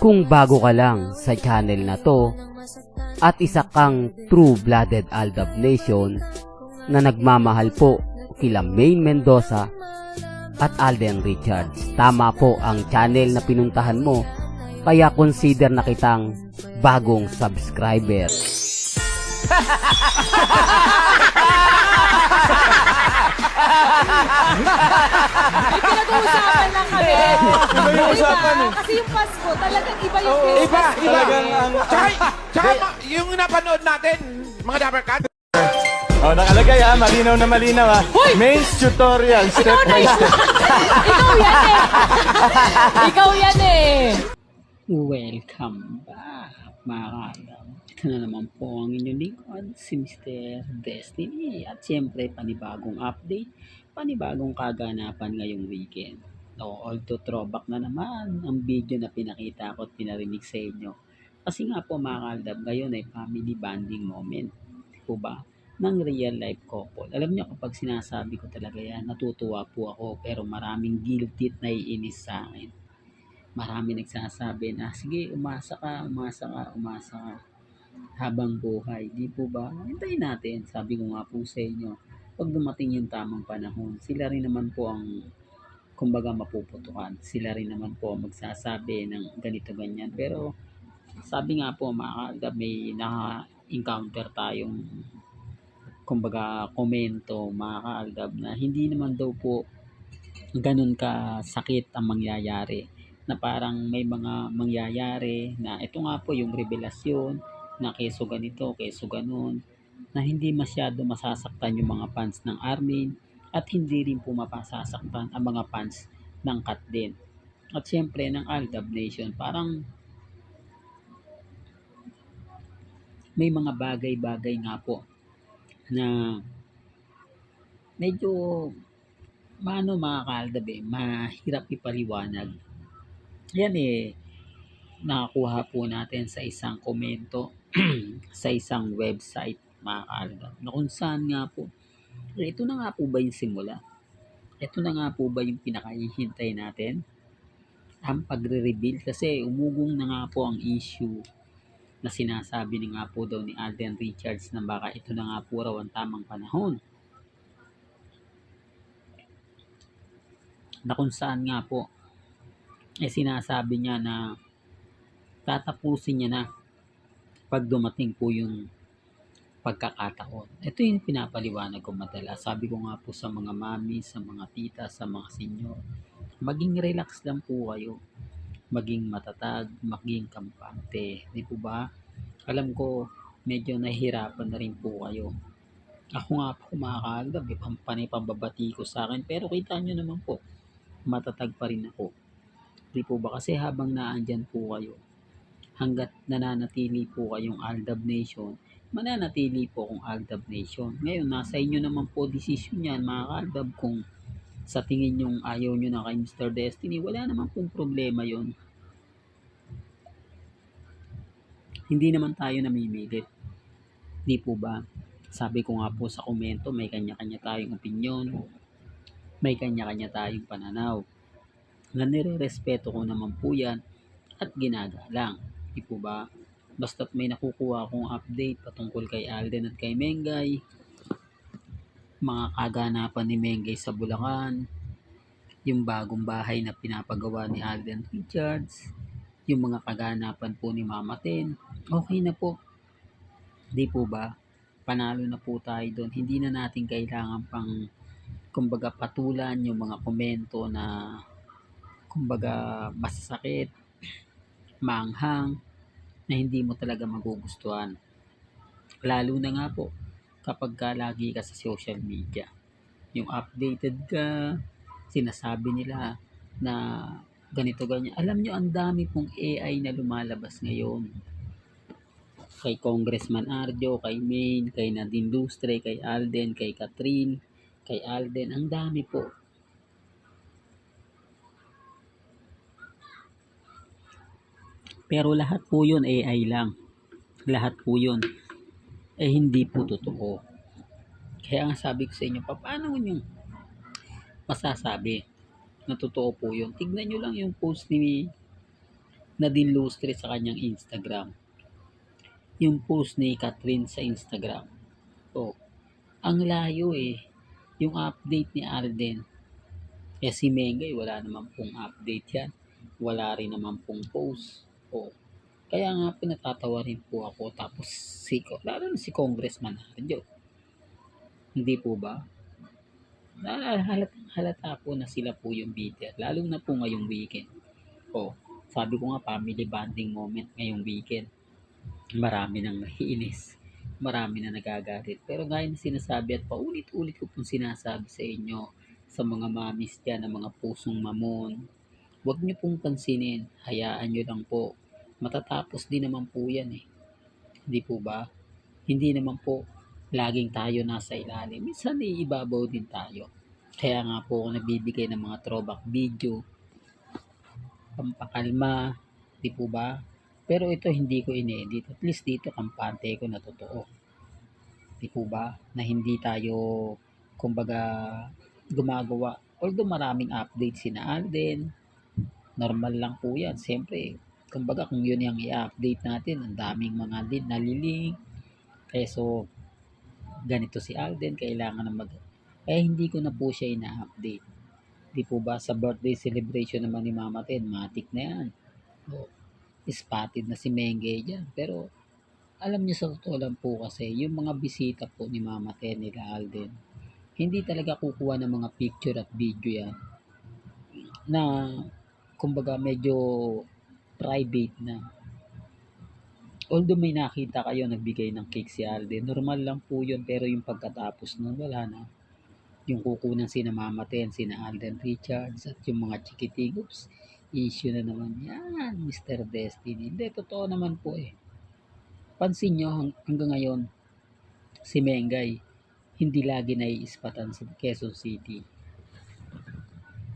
Kung bago ka lang sa channel na to at isa kang true-blooded Aldab Nation na nagmamahal po kila Maine Mendoza at Alden Richards, tama po ang channel na pinuntahan mo, kaya consider na kitang bagong subscriber. Pinag-uusapan lang kami. Iba yung usapan eh. Kasi yung Pasko, talagang iba yung Christmas. Iba. Talagang Tsaka yung napanood natin, mga Dapper Cat. Oh, nakalagay malinaw na malinaw Mains tutorial, step by step. Ikaw yan eh. Ikaw yan eh. Welcome back, mga kaagam. Ito na naman po ang inyong lingkod, si Mr. Destiny. At siyempre, panibagong update, panibagong kaganapan ngayong weekend. Although throwback na naman ang video na pinakita ko at pinarinig sa inyo. Kasi nga po mga kaagam, ngayon ay family bonding moment. Po ba? Ng real life couple. Alam niyo, kapag sinasabi ko talaga yan, natutuwa po ako, pero maraming guilty at naiinis sa akin. Marami nagsasabi na, sige, umasa ka habang buhay. Di po ba? Hintayin natin. Sabi ko nga po sa inyo, pag dumating yung tamang panahon, sila rin naman po ang, kumbaga, mapuputukan. Sila rin naman po magsasabi ng ganito, ganyan. Pero, sabi nga po, may naka-encounter tayong, kumbaga, komento, mga kaaldab, na hindi naman daw po ganun ka sakit ang mangyayari, na parang may mga mangyayari na ito nga po yung revelasyon na keso ganito, keso ganun, na hindi masyado masasaktan yung mga fans ng Armin at hindi rin po mapasasaktan ang mga fans ng Kat din. At syempre ng Aldab Nation, parang may mga bagay-bagay nga po na medyo mga kaaldab mahirap ipaliwanag. Yan nakakuha po natin sa isang komento sa isang website, mga kaaldab, na kung saan nga po, ito na nga po ba yung simula? Ito na nga po ba yung pinakahihintay natin? Ang pagre-reveal, kasi umugong na nga po ang issue na sinasabi na nga po daw ni Alden Richards na baka ito na nga po raw ang tamang panahon. Na kung saan nga po, sinasabi niya na tatapusin niya na pag dumating po yung pagkakataon. Ito yung pinapaliwanag ko madalas. Sabi ko nga po sa mga mami, sa mga tita, sa mga senyor, maging relax lang po kayo. Maging matatag, maging kampante. Di po ba? Alam ko, medyo nahihirapan na rin po kayo. Ako nga po mga kaaldab, panay pambabati ko sa akin. Pero kita nyo naman po, matatag pa rin ako. Di po ba? Kasi habang naandyan po kayo, hanggat nananatili po kayong Aldab Nation, mananatili po kung Aldab Nation. Ngayon, nasa inyo naman po desisyon yan, mga kaaldab, kung sa tingin yung ayaw nyo na kay Mr. Destiny, wala naman pong problema yon. Hindi naman tayo namimilit. Di po ba? Sabi ko nga po sa komento, may kanya-kanya tayong opinyon, may kanya-kanya tayong pananaw. Na nire-respeto ko naman po yan at ginagalang. Di po ba? Basta't may nakukuha akong update patungkol kay Alden at kay Mengay, mga kaganapan ni Mengay sa Bulacan, yung bagong bahay na pinapagawa ni Alden Richards, yung mga kaganapan po ni Mama Ten, okay na po. Di po ba? Panalo na po tayo doon. Hindi na natin kailangan pang, kumbaga, patulan yung mga komento na, kumbaga, masasakit, maanghang, na hindi mo talaga magugustuhan. Lalo na nga po, kapag ka lagi ka sa social media. Yung updated ka, sinasabi nila na ganito, ganyan. Alam nyo, ang dami pong AI na lumalabas ngayon. Kay Congressman Arjo, kay Maine, kay Nadine Lustre, kay Alden, kay Catherine, kay Alden. Ang dami po. Pero lahat po yun AI lang. Lahat po yun hindi po totoo. Kaya ang sabi ko sa inyo, paano nyo masasabi na totoo po yun? Tignan nyo lang yung post na din lustre sa kanyang Instagram. Yung post ni Catherine sa Instagram. Oh, ang layo eh. Yung update ni Alden. Eh si Mengay, wala naman pong update yan. Wala rin naman pong post. Oh, kaya nga pinatatawa rin po ako. Tapos lalo na si Congressman Arjo. Hindi po ba? Halata po na sila po yung bidder. Lalo na po ngayong weekend. Oh, sabi ko nga family bonding moment ngayong weekend. Marami nang naiinis. Marami na nagagalit. Pero gaya na sinasabi at paulit-ulit ko pong sinasabi sa inyo, sa mga mamis dyan, na mga pusong mamon, huwag nyo pong pansinin. Hayaan nyo lang po. Matatapos din naman po yan eh. Hindi po ba? Hindi naman po laging tayo nasa ilalim. Minsan iibabaw din tayo. Kaya nga po ako nagbibigay ng mga throwback video, pampakalma, di po ba? Pero ito hindi ko inedit. At least dito kampante ko na totoo. Di po ba? Na hindi tayo, kumbaga, gumagawa. Although maraming update sina Alden, normal lang po yan. Siyempre, kumbaga kung yun yung i-update natin, ang daming mga nalilink. So, ganito si Alden, kailangan na hindi ko na po siya ina-update. Di po ba? Sa birthday celebration naman ni Mama Ten, matik na yan. Spotted na si Mengay dyan. Pero, alam niyo sa totoo lang po kasi, yung mga bisita po ni Mama Ten, nila Alden, hindi talaga kukuha ng mga picture at video yan na, kumbaga, medyo private na. Although may nakita kayo nagbigay ng cake si Alden, normal lang po yun, pero yung pagkatapos nun, wala na. Yung kukunan sina Mama Ten, sina Alden Richards, at yung mga chikitigoops, issue na naman yan, Mr. Destiny. Hindi, totoo naman po eh. Pansin nyo, hanggang ngayon, si Mengay, hindi lagi naiispatan sa Quezon City.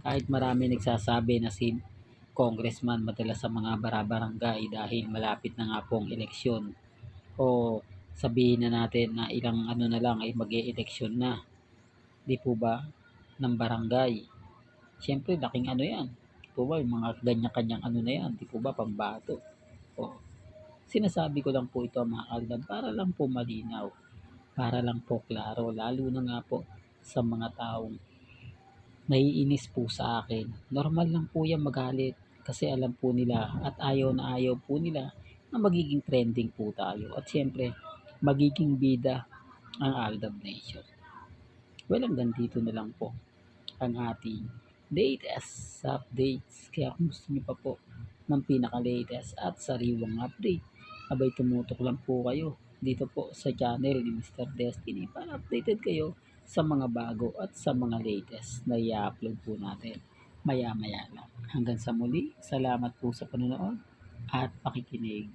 Kahit marami nagsasabi na si Congressman madalas sa mga barabarangay dahil malapit na nga pong eleksyon. O sabihin na natin na ilang ano na lang ay mag-e-eleksyon na. Di po ba? Ng barangay. Siyempre, laking ano yan. Di po ba? Yung mga ganyan-kanyang ano na yan. Di po ba? Pambato. O, sinasabi ko lang po ito mga kaldan para lang po malinaw. Para lang po klaro. Lalo na nga po sa mga taong naiinis po sa akin. Normal lang po yan magalit. Kasi alam po nila at ayaw na ayaw po nila na magiging trending po tayo. At siyempre, magiging bida ang Aldab Nation. Well, hanggang dito na lang po ang ating latest updates. Kaya kung gusto niyo pa po ng pinaka-latest at sariwang update, abay tumutok lang po kayo dito po sa channel ni Mr. Destiny para updated kayo sa mga bago at sa mga latest na i-upload po natin maya-maya lang. Hanggang sa muli, salamat po sa panonood at pakikinig.